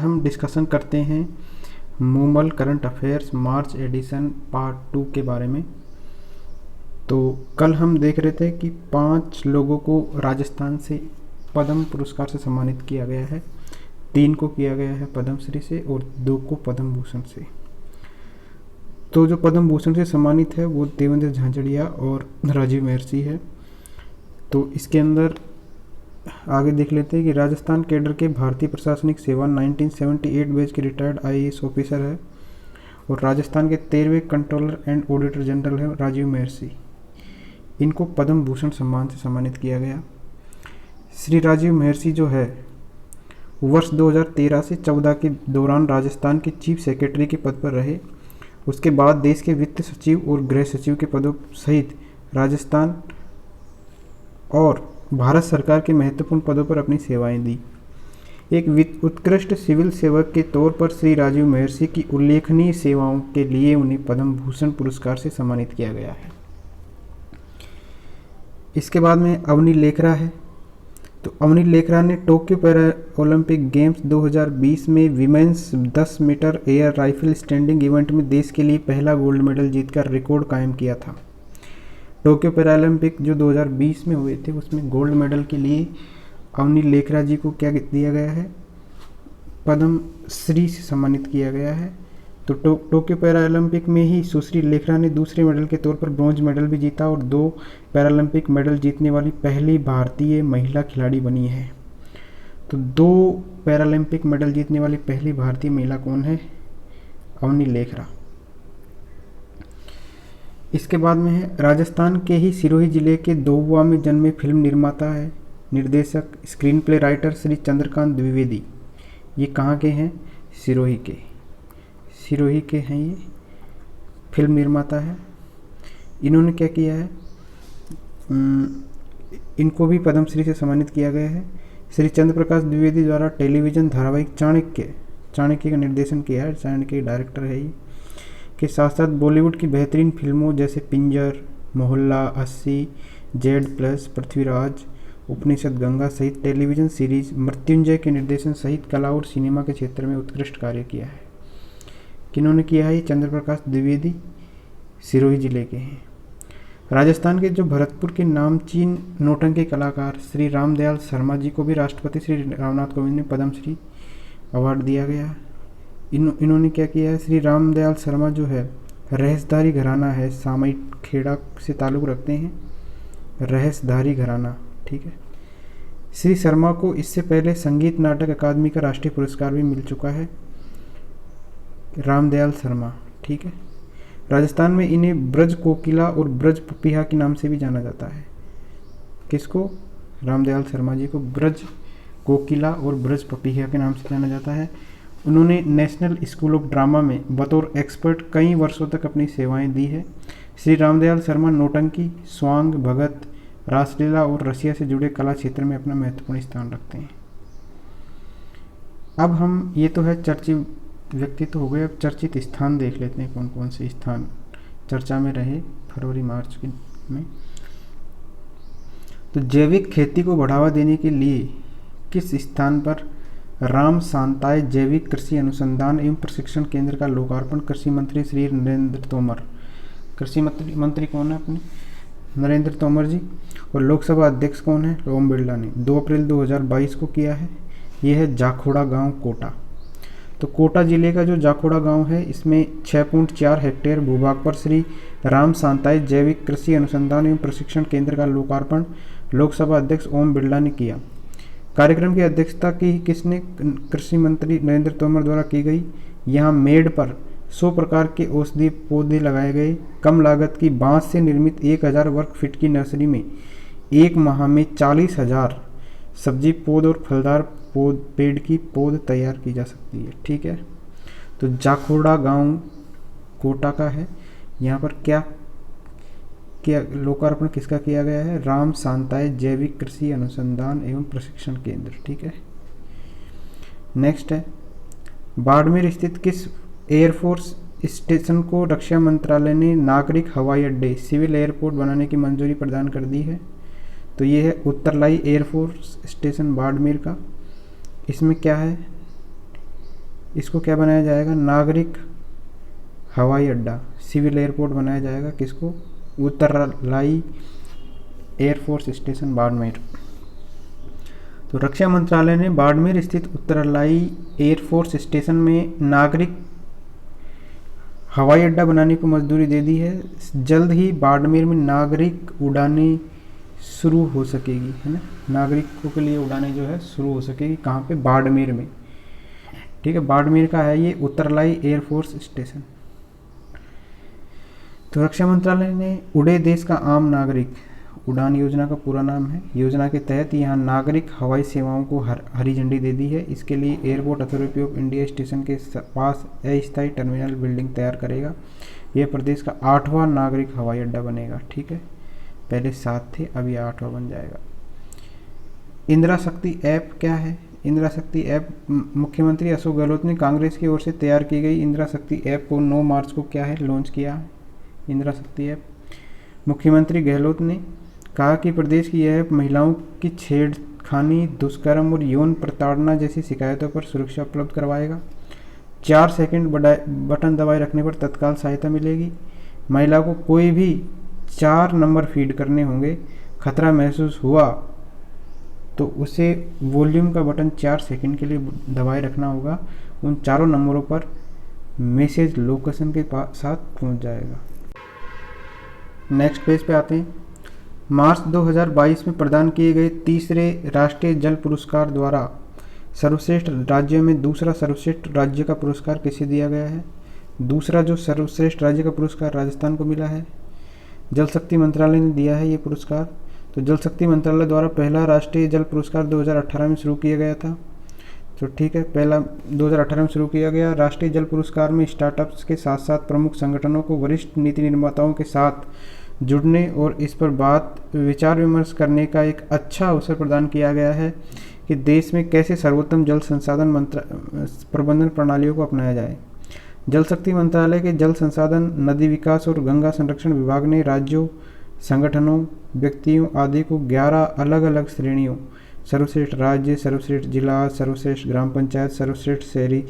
हम डिस्कशन करते हैं मूमल करंट अफेयर्स मार्च एडिशन पार्ट 2 के बारे में। तो कल हम देख रहे थे कि 5 लोगों को राजस्थान से पद्म पुरस्कार से सम्मानित किया गया है। 3 को किया गया है पद्मश्री से और 2 को पद्म भूषण से। तो जो पद्म भूषण से सम्मानित है वो देवेंद्र झांझड़िया और राजीव महर्षि है। तो इसके अंदर आगे देख लेते हैं कि राजस्थान कैडर के भारतीय प्रशासनिक सेवा 1978 बैच के रिटायर्ड आईएएस ऑफिसर है और राजस्थान के 13वें कंट्रोलर एंड ऑडिटर जनरल है राजीव महर्षि। इनको पद्म भूषण सम्मान से सम्मानित किया गया। श्री राजीव महर्षि जो है वर्ष 2013 से 14 के दौरान राजस्थान के चीफ सेक्रेटरी के पद पर रहे। उसके बाद देश के वित्त सचिव और गृह सचिव के पदों सहित राजस्थान और भारत सरकार के महत्वपूर्ण पदों पर अपनी सेवाएं दी। एक उत्कृष्ट सिविल सेवक के तौर पर श्री राजीव महर्षि की उल्लेखनीय सेवाओं के लिए उन्हें पद्म भूषण पुरस्कार से सम्मानित किया गया है। इसके बाद में अवनी लेखरा है। तो अवनी लेखरा ने टोक्यो पैरा ओलंपिक गेम्स 2020 में women's 10 metre air rifle standing event में देश के लिए पहला गोल्ड मेडल जीतकर रिकॉर्ड कायम किया था। टोक्यो पैरालंपिक जो 2020 में हुए थे उसमें गोल्ड मेडल के लिए अवनी लेखरा जी को क्या दिया गया है, पद्म श्री से सम्मानित किया गया है। तो टोक्यो पैरालंपिक में ही सुश्री लेखरा ने दूसरे मेडल के तौर पर ब्रॉन्ज मेडल भी जीता और 2 पैरालंपिक मेडल जीतने वाली पहली भारतीय महिला खिलाड़ी बनी है। तो 2 पैरालंपिक मेडल जीतने वाली पहली भारतीय महिला कौन है? अवनी लेखरा। इसके बाद में है राजस्थान के ही सिरोही जिले के दोबुआ में जन्मे फिल्म निर्माता है, निर्देशक, screen play writer Shri Chandrakant Dwivedi. ये कहाँ के हैं? सिरोही के। सिरोही के हैं, ये फिल्म निर्माता है। इन्होंने क्या किया है, इनको भी पद्मश्री से सम्मानित किया गया है। श्री चंद्र प्रकाश द्विवेदी द्वारा टेलीविज़न धारावाहिक चाणक्य का निर्देशन किया है। चाणक्य डायरेक्टर है ये। के साथ साथ बॉलीवुड की बेहतरीन फिल्मों जैसे पिंजर, मोहल्ला, 80, Z+, पृथ्वीराज, उपनिषद गंगा सहित टेलीविज़न सीरीज मृत्युंजय के निर्देशन सहित कला और सिनेमा के क्षेत्र में उत्कृष्ट कार्य किया है। किन्होंने किया है? चंद्र प्रकाश द्विवेदी, सिरोही जिले के हैं। राजस्थान के जो भरतपुर के नामचीन नौटंकी कलाकार श्री रामदयाल शर्मा जी को भी राष्ट्रपति श्री रामनाथ कोविंद ने पद्मश्री अवार्ड दिया गया है। इन्होंने क्या किया है? श्री रामदयाल शर्मा जो है रहसधारी घराना है, सामयिक खेड़ा से ताल्लुक़ रखते हैं, रहसधारी घराना, ठीक है। श्री शर्मा को इससे पहले संगीत नाटक अकादमी का राष्ट्रीय पुरस्कार भी मिल चुका है, रामदयाल शर्मा, ठीक है। राजस्थान में इन्हें ब्रज कोकिला और ब्रज पपीहा के नाम से भी जाना जाता है। किसको? रामदयाल शर्मा जी को ब्रज कोकिला और ब्रज पपीहा के नाम से जाना जाता है। उन्होंने नेशनल स्कूल ऑफ ड्रामा में बतौर एक्सपर्ट कई वर्षों तक अपनी सेवाएं दी है। श्री रामदयाल शर्मा नौटंकी, स्वांग, भगत, रासलीला और रसिया से जुड़े कला क्षेत्र में अपना महत्वपूर्ण स्थान रखते हैं। अब हम, ये तो है चर्चित व्यक्ति तो हो गए, अब चर्चित स्थान देख लेते हैं कौन कौन से स्थान चर्चा में रहे फरवरी मार्च में। तो जैविक खेती को बढ़ावा देने के लिए किस स्थान पर राम सांताय जैविक कृषि अनुसंधान एवं प्रशिक्षण केंद्र का लोकार्पण कृषि मंत्री श्री नरेंद्र तोमर, कृषि मंत्री कौन है अपने? नरेंद्र तोमर जी। और लोकसभा अध्यक्ष कौन है? ओम बिरला ने 2 अप्रैल 2022 को किया है। ये है जाखोड़ा गांव, कोटा। तो कोटा जिले का जो जाखोड़ा गांव है इसमें 6.4 हेक्टेयर भूभाग पर श्री राम सांताय जैविक कृषि अनुसंधान एवं प्रशिक्षण केंद्र का लोकार्पण लोकसभा अध्यक्ष ओम बिरला ने किया। कार्यक्रम की अध्यक्षता की किसने? कृषि मंत्री नरेंद्र तोमर द्वारा की गई। यहाँ मेड़ पर 100 प्रकार के औषधीय पौधे लगाए गए। कम लागत की बांस से निर्मित 1000 वर्ग फीट की नर्सरी में 1 माह में 40,000 सब्जी पौध और फलदार पेड़ की पौध तैयार की जा सकती है, ठीक है। तो जाखोड़ा गांव कोटा का है। यहाँ पर क्या लोकार्पण किसका किया गया है? राम सांताय जैविक कृषि अनुसंधान एवं प्रशिक्षण केंद्र, ठीक है। नेक्स्ट है बाड़मेर स्थित किस एयरफोर्स स्टेशन को रक्षा मंत्रालय ने नागरिक हवाई अड्डे सिविल एयरपोर्ट बनाने की मंजूरी प्रदान कर दी है? तो ये है उत्तरलाई एयरफोर्स स्टेशन बाड़मेर का। इसमें क्या है? इसको क्या बनाया जाएगा, नागरिक हवाई अड्डा, सिविल एयरपोर्ट बनाया जाएगा। किसको, उत्तरलाई एयरफोर्स स्टेशन बाड़मेर। तो रक्षा मंत्रालय ने बाड़मेर स्थित उत्तरलाई एयरफोर्स स्टेशन में नागरिक हवाई अड्डा बनाने को मंजूरी दे दी है। जल्द ही बाड़मेर में नागरिक उड़ानें शुरू हो सकेगी, है ना, नागरिकों के लिए उड़ानें जो है शुरू हो सकेगी। कहाँ पे, बाड़मेर में, ठीक है, बाड़मेर का है ये उत्तरलाई एयरफोर्स स्टेशन। तो रक्षा मंत्रालय ने उड़े देश का आम नागरिक उड़ान योजना का पूरा नाम है। योजना के तहत यहाँ नागरिक हवाई सेवाओं को हरी झंडी दे दी है। इसके लिए airport authority of India station के पास अस्थायी टर्मिनल बिल्डिंग तैयार करेगा। यह प्रदेश का 8वां नागरिक हवाई अड्डा बनेगा, ठीक है, पहले 7 थे, अब ये 8वां बन जाएगा। इंदिरा शक्ति ऐप क्या है, इंदिरा शक्ति ऐप मुख्यमंत्री अशोक गहलोत ने कांग्रेस की ओर से तैयार की गई इंदिरा शक्ति ऐप को 9 मार्च को क्या है, लॉन्च किया है इंदिरा शक्ति ऐप। मुख्यमंत्री गहलोत ने कहा कि प्रदेश की यह ऐप महिलाओं की छेड़खानी, दुष्कर्म और यौन प्रताड़ना जैसी शिकायतों पर सुरक्षा उपलब्ध करवाएगा। 4 सेकंड बटन दबाए रखने पर तत्काल सहायता मिलेगी। महिला को कोई भी 4 नंबर फीड करने होंगे। खतरा महसूस हुआ तो उसे वॉल्यूम का बटन 4 सेकंड के लिए दबाए रखना होगा। उन चारों नंबरों पर मैसेज लोकेशन के साथ पहुंच जाएगा। नेक्स्ट पेज पे आते हैं। मार्च 2022 में प्रदान किए गए तीसरे राष्ट्रीय जल पुरस्कार द्वारा सर्वश्रेष्ठ राज्यों में दूसरा सर्वश्रेष्ठ राज्य का पुरस्कार किसे दिया गया है। दूसरा जो सर्वश्रेष्ठ राज्य का पुरस्कार राजस्थान को मिला है। जल शक्ति मंत्रालय ने दिया है ये पुरस्कार। तो जल शक्ति मंत्रालय द्वारा पहला राष्ट्रीय जल पुरस्कार 2018 में शुरू किया गया था। तो ठीक है, पहला 2018 में शुरू किया गया। राष्ट्रीय जल पुरस्कार में स्टार्टअप्स के साथ साथ प्रमुख संगठनों को वरिष्ठ नीति निर्माताओं के साथ जुड़ने और इस पर विचार विमर्श करने का एक अच्छा अवसर प्रदान किया गया है कि देश में कैसे सर्वोत्तम जल संसाधन प्रबंधन प्रणालियों को अपनाया जाए। जल शक्ति मंत्रालय के जल संसाधन, नदी विकास और गंगा संरक्षण विभाग ने राज्यों, संगठनों, व्यक्तियों आदि को 11 अलग अलग श्रेणियों, सर्वश्रेष्ठ राज्य, सर्वश्रेष्ठ जिला, सर्वश्रेष्ठ ग्राम पंचायत, सर्वश्रेष्ठ शहरी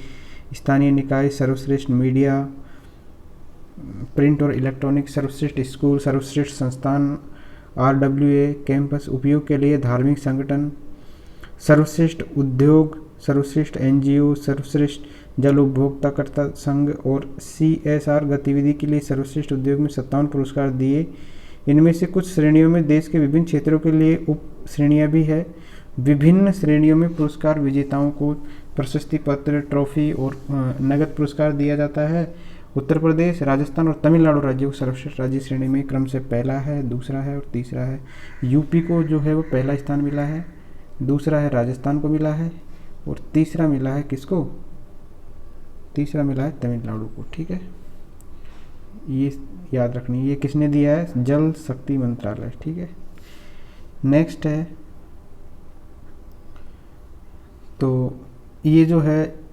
स्थानीय निकाय, सर्वश्रेष्ठ मीडिया प्रिंट और इलेक्ट्रॉनिक, सर्वश्रेष्ठ स्कूल, सर्वश्रेष्ठ संस्थान RWA कैंपस, उपयोग के लिए धार्मिक संगठन, सर्वश्रेष्ठ उद्योग, सर्वश्रेष्ठ NGO, सर्वश्रेष्ठ जल उपभोक्ताकर्ता संघ और CSR गतिविधि के लिए सर्वश्रेष्ठ उद्योग में 57 पुरस्कार दिए। इनमें से कुछ श्रेणियों में देश के विभिन्न क्षेत्रों के लिए उप श्रेणियाँ भी है। विभिन्न श्रेणियों में पुरस्कार विजेताओं को प्रशस्ति पत्र, ट्रॉफी और नगद पुरस्कार दिया जाता है। उत्तर प्रदेश, राजस्थान और तमिलनाडु राज्य को सर्वश्रेष्ठ राज्य श्रेणी में क्रम से पहला है, दूसरा है और तीसरा है। यूपी को जो है वो पहला स्थान मिला है, दूसरा है राजस्थान को मिला है और तीसरा मिला है किसको, तीसरा मिला है तमिलनाडु को, ठीक है, ये याद रखनी। ये किसने दिया है, जल शक्ति मंत्रालय, ठीक है। नेक्स्ट है, तो ये जो है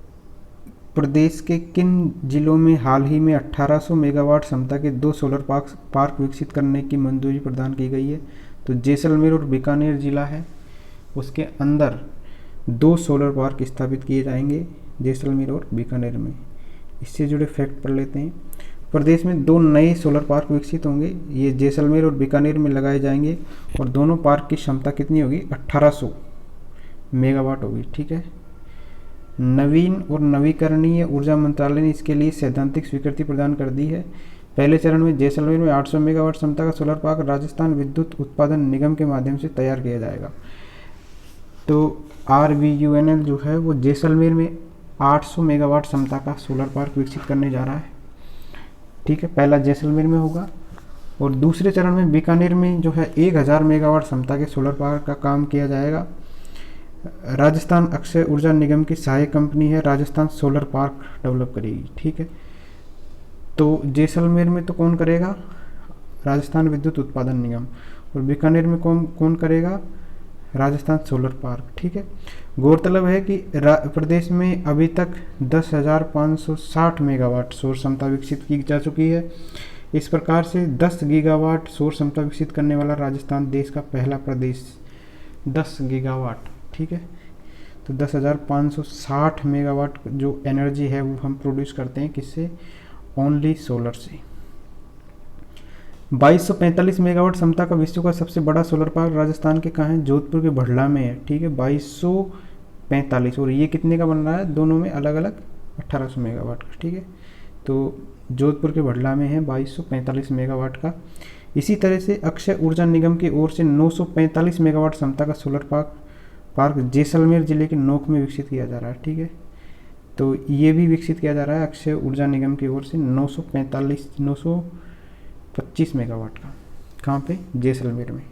प्रदेश के किन जिलों में हाल ही में 1800 मेगावाट क्षमता के 2 सोलर पार्क विकसित करने की मंजूरी प्रदान की गई है। तो जैसलमेर और बीकानेर जिला है, उसके अंदर 2 सोलर पार्क स्थापित किए जाएंगे, जैसलमेर और बीकानेर में। इससे जुड़े फैक्ट पढ़ लेते हैं। प्रदेश में 2 नए सोलर पार्क विकसित होंगे, ये जैसलमेर और बीकानेर में लगाए जाएंगे और दोनों पार्क की क्षमता कितनी होगी, 1800 मेगावाट होगी, ठीक है। नवीन और नवीकरणीय ऊर्जा मंत्रालय ने इसके लिए सैद्धांतिक स्वीकृति प्रदान कर दी है। पहले चरण में जैसलमेर में 800 मेगावाट क्षमता का सोलर पार्क राजस्थान विद्युत उत्पादन निगम के माध्यम से तैयार किया जाएगा। तो RVUNL जो है वो जैसलमेर में 800 मेगावाट क्षमता का सोलर पार्क विकसित करने जा रहा है, ठीक है, पहला जैसलमेर में होगा। और दूसरे चरण में बीकानेर में जो है 1000 मेगावाट क्षमता के सोलर पार्क का काम किया जाएगा। राजस्थान अक्षय ऊर्जा निगम की सहायक कंपनी है राजस्थान सोलर पार्क डेवलप करेगी, ठीक है। तो जैसलमेर में तो कौन करेगा, राजस्थान विद्युत उत्पादन निगम, और बीकानेर में कौन करेगा, राजस्थान सोलर पार्क, ठीक है। गौरतलब है कि प्रदेश में अभी तक 10,560 मेगावाट सौर क्षमता विकसित की जा चुकी है। इस प्रकार से 10 गीगावाट सौर क्षमता विकसित करने वाला राजस्थान देश का पहला प्रदेश, 10 गीगावाट, ठीक है। तो 10,560 मेगावाट जो एनर्जी है वो हम प्रोड्यूस करते हैं किससे, ओनली सोलर से। 2245 मेगावाट क्षमता का विश्व का सबसे बड़ा सोलर पार्क राजस्थान के कहाँ है, जोधपुर के भड़ला में है, ठीक है। 2245, और ये कितने का बन रहा है, दोनों में अलग अलग 1800 मेगावाट का, ठीक है। तो जोधपुर के भड़ला में है 2245 मेगावाट का। इसी तरह से अक्षय ऊर्जा निगम की ओर से 945 मेगावाट क्षमता का सोलर पार्क जैसलमेर जिले के नोक में विकसित किया जा रहा है, ठीक है। तो ये भी विकसित किया जा रहा है अक्षय ऊर्जा निगम की ओर से 925 मेगावाट का, कहाँ पे, जैसलमेर में।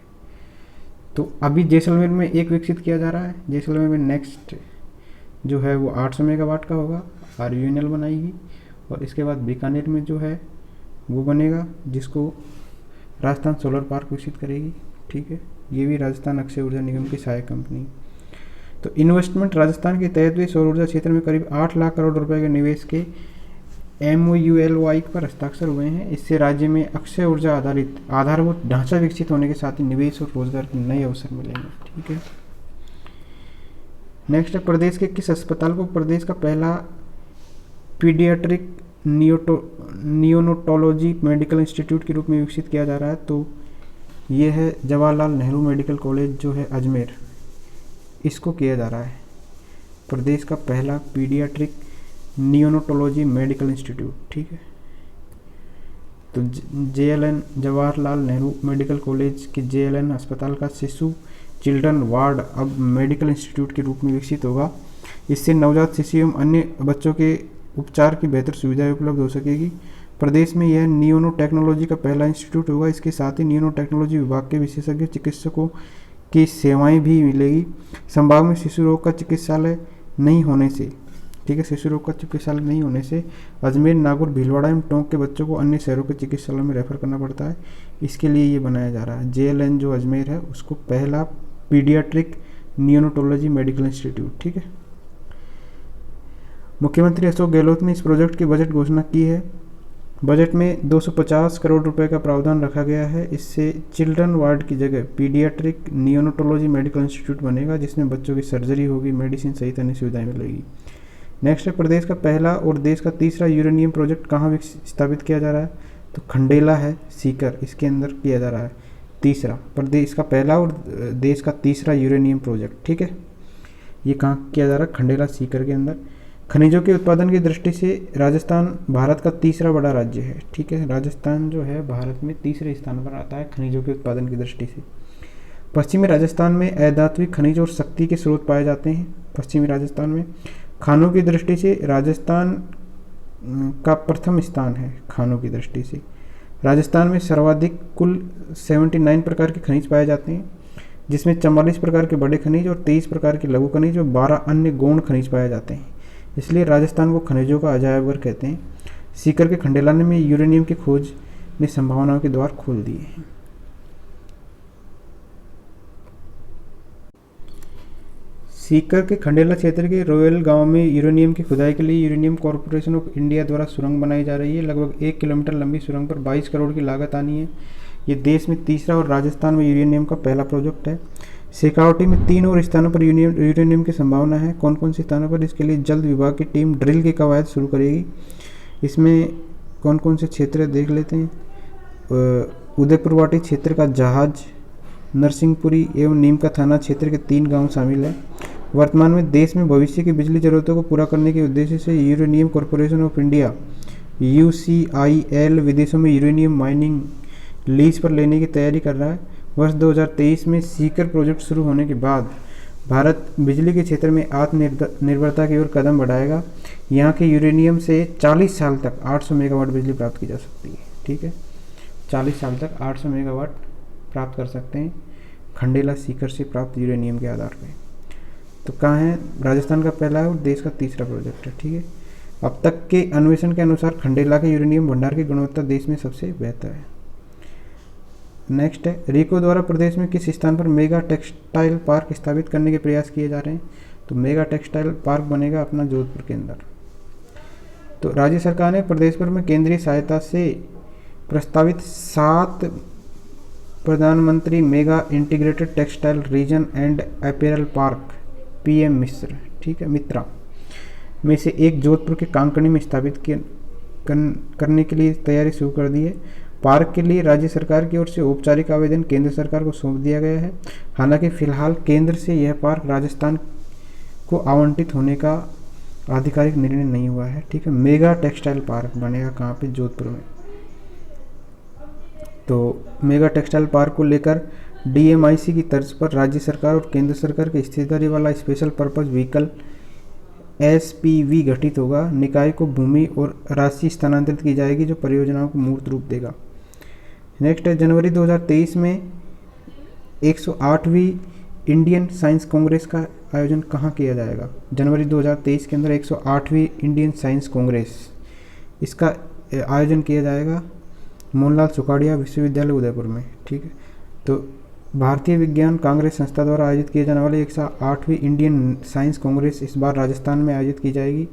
तो अभी जैसलमेर में एक विकसित किया जा रहा है, जैसलमेर में नेक्स्ट जो है वो 800 मेगावाट का होगा, RUNL बनाएगी, और इसके बाद बीकानेर में जो है वो बनेगा जिसको राजस्थान सोलर पार्क विकसित करेगी, ठीक है। ये भी राजस्थान अक्षय ऊर्जा निगम की सहायक कंपनी। तो इन्वेस्टमेंट राजस्थान के तहत हुए सौर ऊर्जा क्षेत्र में करीब 8 लाख करोड़ रुपए के निवेश के MOULY पर हस्ताक्षर हुए हैं। इससे राज्य में अक्षय ऊर्जा आधारित आधारभूत ढांचा विकसित होने के साथ ही निवेश और रोजगार के नए अवसर मिलेंगे, ठीक है। नेक्स्ट है, प्रदेश के किस अस्पताल को प्रदेश का पहला पीडियाट्रिक नियोनोटोलॉजी मेडिकल इंस्टीट्यूट के रूप में विकसित किया जा रहा है, तो ये है जवाहरलाल नेहरू मेडिकल कॉलेज जो है अजमेर, इसको किया जा रहा है प्रदेश का पहला पीडियाट्रिक नियोनोटोलॉजी मेडिकल इंस्टीट्यूट, ठीक है। तो JLN Jawaharlal Nehru medical college के JLN अस्पताल का शिशु चिल्ड्रन वार्ड अब मेडिकल इंस्टीट्यूट के रूप में विकसित होगा। इससे नवजात शिशु एवं अन्य बच्चों के उपचार की बेहतर सुविधाएं उपलब्ध हो सकेगी। प्रदेश में यह नियोनो टेक्नोलॉजी का पहला इंस्टीट्यूट होगा। इसके साथ ही नियोनो टेक्नोलॉजी विभाग के विशेषज्ञ चिकित्सकों की सेवाएं भी मिलेगी। संभाग में शिशु रोग का चिकित्सालय नहीं होने से, ठीक है, शिशु रोग का चिकित्सालय नहीं होने से अजमेर, नागौर, भीलवाड़ा एवं टोंक के बच्चों को अन्य शहरों के चिकित्सालयों में रेफर करना पड़ता है। इसके लिए ये बनाया जा रहा है। JLN जो अजमेर है उसको पहला पीडियाट्रिक नियोनोटोलॉजी मेडिकल इंस्टीट्यूट, ठीक है। मुख्यमंत्री अशोक गहलोत ने इस प्रोजेक्ट की बजट घोषणा की है। बजट में 250 करोड़ रुपए का प्रावधान रखा गया है। इससे चिल्ड्रन वार्ड की जगह पीडियाट्रिक नियोनोटोलॉजी मेडिकल इंस्टीट्यूट बनेगा, जिसमें बच्चों की सर्जरी होगी, मेडिसिन सहित अन्य सुविधाएं मिलेगी। नेक्स्ट है, प्रदेश का पहला और देश का तीसरा यूरेनियम प्रोजेक्ट कहाँ स्थापित किया जा रहा है, तो खंडेला है, सीकर, इसके अंदर किया जा रहा है। तीसरा, प्रदेश का पहला और देश का तीसरा यूरेनियम प्रोजेक्ट, ठीक है, ये कहाँ किया जा रहा है, खंडेला, सीकर के अंदर। खनिजों के उत्पादन की दृष्टि से राजस्थान भारत का तीसरा बड़ा राज्य है, ठीक है। राजस्थान जो है भारत में तीसरे स्थान पर आता है खनिजों के उत्पादन की दृष्टि से। पश्चिमी राजस्थान में अधात्विक खनिज और शक्ति के स्रोत पाए जाते हैं। पश्चिमी राजस्थान में खानों की दृष्टि से राजस्थान का प्रथम स्थान है। खानों की दृष्टि से राजस्थान में सर्वाधिक कुल 79 प्रकार के खनिज पाए जाते हैं, जिसमें 44 प्रकार के बड़े खनिज और 23 प्रकार के लघु खनिज और 12 अन्य गौण खनिज पाए जाते हैं। इसलिए राजस्थान को खनिजों का अजायबघर कहते हैं। सीकर के खंडेला में यूरेनियम की खोज ने संभावनाओं के द्वार खोल दिए हैं। सीकर के खंडेला क्षेत्र के रोयल गांव में यूरेनियम की खुदाई के लिए यूरेनियम कॉरपोरेशन ऑफ इंडिया द्वारा सुरंग बनाई जा रही है। लगभग 1 किलोमीटर लंबी सुरंग पर 22 करोड़ की लागत आनी है। ये देश में तीसरा और राजस्थान में यूरेनियम का पहला प्रोजेक्ट है। शेखावटी में 3 और स्थानों पर यूरेनियम की संभावना है। कौन कौन से स्थानों पर, इसके लिए जल्द विभाग की टीम ड्रिल की कवायद शुरू करेगी। इसमें कौन कौन से क्षेत्र देख लेते हैं। उदयपुरवाटी क्षेत्र का जहाज, नरसिंहपुरी एवं नीम का थाना क्षेत्र के 3 गांव शामिल हैं। वर्तमान में देश में भविष्य की बिजली जरूरतों को पूरा करने के उद्देश्य से uranium corporation of India UCIL विदेशों में यूरेनियम माइनिंग लीज पर लेने की तैयारी कर रहा है। वर्ष 2023 में सीकर प्रोजेक्ट शुरू होने के बाद भारत बिजली के क्षेत्र में आत्मनिर्भरता की ओर कदम बढ़ाएगा। यहाँ के यूरेनियम से 40 साल तक 800 मेगावाट बिजली प्राप्त की जा सकती है, ठीक है। 40 साल तक 800 मेगावाट प्राप्त कर सकते हैं खंडेला सीकर से प्राप्त यूरेनियम के आधार पर। तो कहाँ है, राजस्थान का पहला और देश का तीसरा प्रोजेक्ट है, ठीक है। अब तक के अन्वेषण के अनुसार खंडेला के यूरेनियम भंडार की गुणवत्ता देश में सबसे बेहतर है। नेक्स्ट है, रीको द्वारा प्रदेश में किस स्थान पर मेगा टेक्सटाइल पार्क स्थापित करने के प्रयास किए जा रहे हैं, तो मेगा टेक्सटाइल पार्क बनेगा अपना जोधपुर के अंदर। तो राज्य सरकार ने प्रदेश भर में केंद्रीय सहायता से प्रस्तावित 7 प्रधानमंत्री mega integrated textile reason and apparel park PM मिश्र, ठीक है, मित्रा में से एक जोधपुर के कांकणी में स्थापित करने के लिए तैयारी शुरू कर दी है। पार्क के लिए राज्य सरकार की ओर से औपचारिक आवेदन केंद्र सरकार को सौंप दिया गया है। हालांकि फिलहाल केंद्र से यह पार्क राजस्थान को आवंटित होने का आधिकारिक निर्णय नहीं हुआ है, ठीक है। मेगा टेक्सटाइल पार्क बनेगा कहाँ पे? जोधपुर में। तो मेगा टेक्सटाइल पार्क को लेकर DMIC की तर्ज पर राज्य सरकार और केंद्र सरकार की हिस्सेदारी वाला स्पेशल पर्पज व्हीकल SPV गठित होगा। निकाय को भूमि और राशि स्थानांतरित की जाएगी जो परियोजनाओं को मूर्त रूप देगा। नेक्स्ट है, जनवरी 2023 में 108वीं इंडियन साइंस कांग्रेस का आयोजन कहाँ किया जाएगा? जनवरी 2023 के अंदर 108वीं इंडियन साइंस कांग्रेस, इसका आयोजन किया जाएगा मोहनलाल सुखाड़िया विश्वविद्यालय उदयपुर में, ठीक है। तो भारतीय विज्ञान कांग्रेस संस्था द्वारा आयोजित किए जाने वाले 108वीं इंडियन साइंस कांग्रेस इस बार राजस्थान में आयोजित की जाएगी।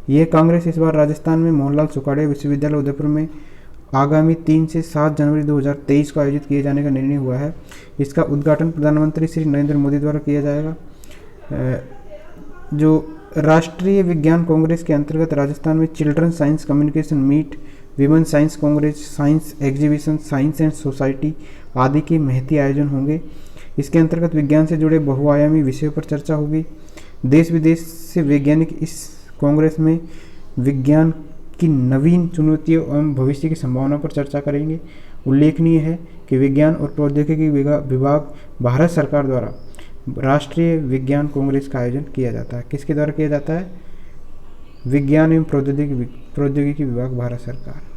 यह कांग्रेस इस बार राजस्थान में मोहनलाल सुखाड़िया विश्वविद्यालय उदयपुर में आगामी 3 से 7 जनवरी 2023 को आयोजित किए जाने का निर्णय हुआ है। इसका उद्घाटन प्रधानमंत्री श्री नरेंद्र मोदी द्वारा किया जाएगा। जो राष्ट्रीय विज्ञान कांग्रेस के अंतर्गत राजस्थान में children science communication meet, women science congress, science exhibition, science and society आदि के महती आयोजन होंगे। इसके अंतर्गत विज्ञान से जुड़े बहुआयामी विषयों पर चर्चा होगी। देश विदेश से वैज्ञानिक इस कांग्रेस में विज्ञान की नवीन चुनौतियों एवं भविष्य की संभावना पर चर्चा करेंगे। उल्लेखनीय है कि विज्ञान और प्रौद्योगिकी विभाग भारत सरकार द्वारा राष्ट्रीय विज्ञान कांग्रेस का आयोजन किया जाता है। किसके द्वारा किया जाता है? विज्ञान एवं प्रौद्योगिकी विभाग, भारत सरकार।